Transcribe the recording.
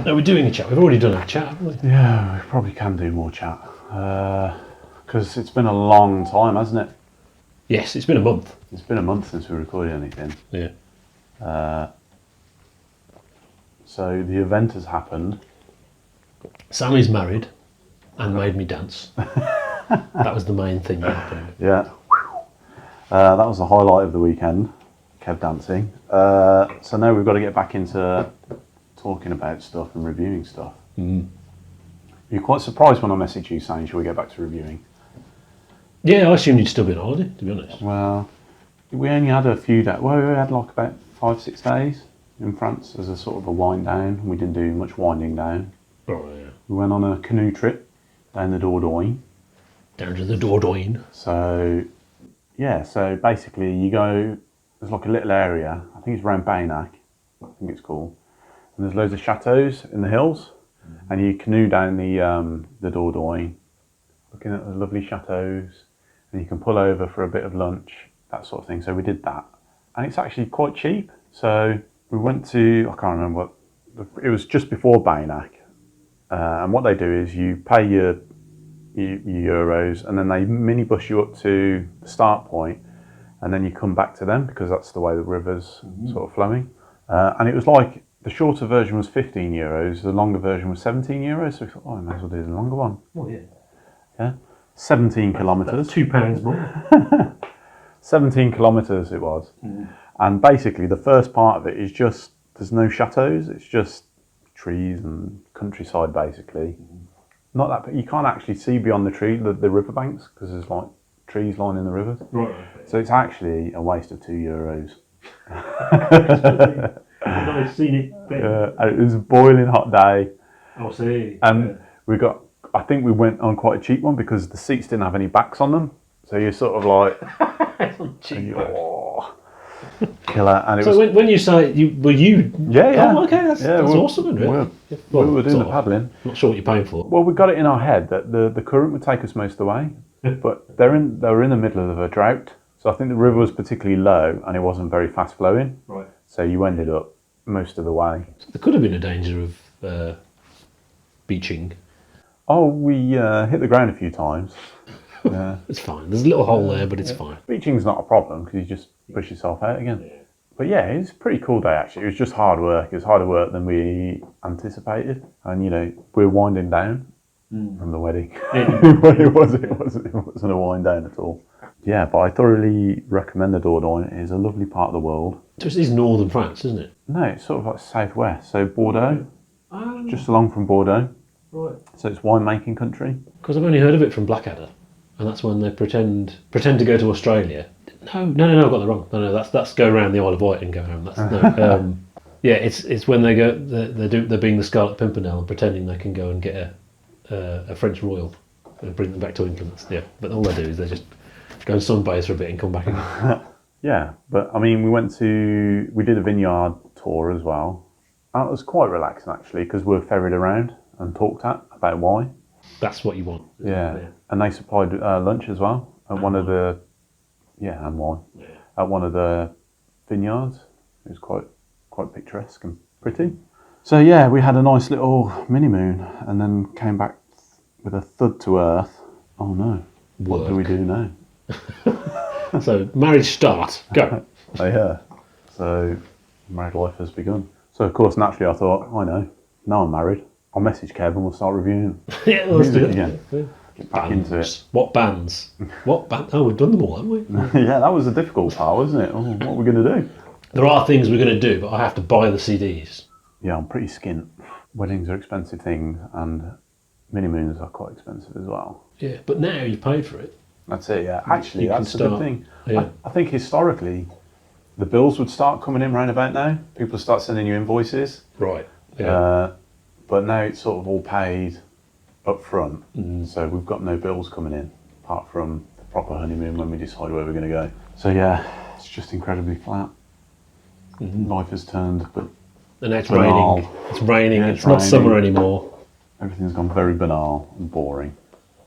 No, we're doing a chat. We've already done our chat, haven't we? Yeah, we probably can do more chat. Because it's been a long time, hasn't it? Yes, it's been a month. It's been a month since we recorded anything. Yeah. So the event has happened. Sammy's married and made me dance. That was the main thing that happened. Yeah. That was the highlight of the weekend, Kev dancing. So now we've got to get back into talking about stuff and reviewing stuff. You're quite surprised when I message you saying, shall we get back to reviewing? Yeah, I assumed you'd still be on holiday, to be honest. Well, we only had a few days. Well, we had like about 5-6 days in France as a sort of a wind down. We didn't do much winding down. Oh, yeah. We went on a canoe trip down the Dordogne. Down to the Dordogne. So, yeah, so basically you go, there's like a little area, I think it's around Baynac, I think it's called, and there's loads of chateaux in the hills, and you canoe down the Dordogne, looking at the lovely chateaux, and you can pull over for a bit of lunch, that sort of thing. So we did that, and it's actually quite cheap. So we went to, I can't remember what, it was just before Baynac, and what they do is you pay your euros, and then they minibus you up to the start point, and then you come back to them because that's the way the river's sort of flowing. And it was like the shorter version was 15 euros, the longer version was 17 euros. So we thought, oh, I may as well do the longer one. Oh, yeah. Yeah, 17 kilometres. That's £2 more. 17 kilometres it was. And basically the first part of it is just, there's no chateaux, it's just trees and countryside basically. Not that, but you can't actually see beyond the riverbanks because there's like trees lining the rivers. Right. So it's actually a waste of €2. Nice scenic bit. And it was a boiling hot day. I'll see. And I think we went on quite a cheap one because the seats didn't have any backs on them. So you're sort of like, Cheap. oh, killer. And it So was, when you say, were you? yeah. Oh, okay, that's awesome, isn't it? We were doing the paddling. Not sure what you're paying for. Well, we got it in our head that the current would take us most of the way, but they were in the middle of a drought, so I think the river was particularly low and it wasn't very fast flowing. Right. So you ended up most of the way. There could have been a danger of beaching. Oh, we hit the ground a few times. Yeah. It's fine. There's a little hole there, but it's fine. Beaching's not a problem because you just push yourself out again. Yeah. But yeah, it was a pretty cool day actually. It was just hard work. It was harder work than we anticipated. And you know, we're winding down from the wedding. Yeah. it wasn't a wind down at all. Yeah, but I thoroughly recommend the Dordogne. It is a lovely part of the world. So it is northern France, isn't it? No, it's sort of like southwest. So Bordeaux, just along from Bordeaux. Right. So it's winemaking country. Because I've only heard of it from Blackadder, and that's when they pretend to go to Australia. No, I've got that wrong. No, that's go around the Isle of Wight and go home. That's no. Yeah, it's when they go. They're being the Scarlet Pimpernel and pretending they can go and get a French royal and bring them back to England. But all they do is they just go and sunbathe for a bit and come back again. Yeah, but I mean, we did a vineyard tour as well. That was quite relaxing actually because we were ferried around and talked about wine. That's what you want. Yeah. And they supplied lunch as well at one of the, and wine, at one of the vineyards. It was quite picturesque and pretty. So yeah, we had a nice little mini moon and then came back with a thud to earth. Oh no, what do we do now? So marriage start, go. Oh yeah, so married life has begun. So of course, naturally I thought, I know, now I'm married, I'll message Kev and we'll start reviewing Yeah, let's do it again. Yeah. Get back into it. What bands? Oh, we've done them all, haven't we? Yeah, that was a difficult part, wasn't it? Oh, what are we going to do? There are things we're going to do, but I have to buy the CDs. Yeah, I'm pretty skint. Weddings are expensive things and mini moons are quite expensive as well. Yeah, but now you've paid for it. That's it, yeah. Actually, that's a good thing. Yeah. I think historically, the bills would start coming in round about now. People start sending you invoices. Right. Yeah. But now it's sort of all paid up front. So we've got no bills coming in, apart from the proper honeymoon when we decide where we're going to go. So yeah, it's just incredibly flat. Life has turned, but and now it's banal. raining. It's raining. Yeah, it's not raining. summer anymore. Everything's gone very banal and boring.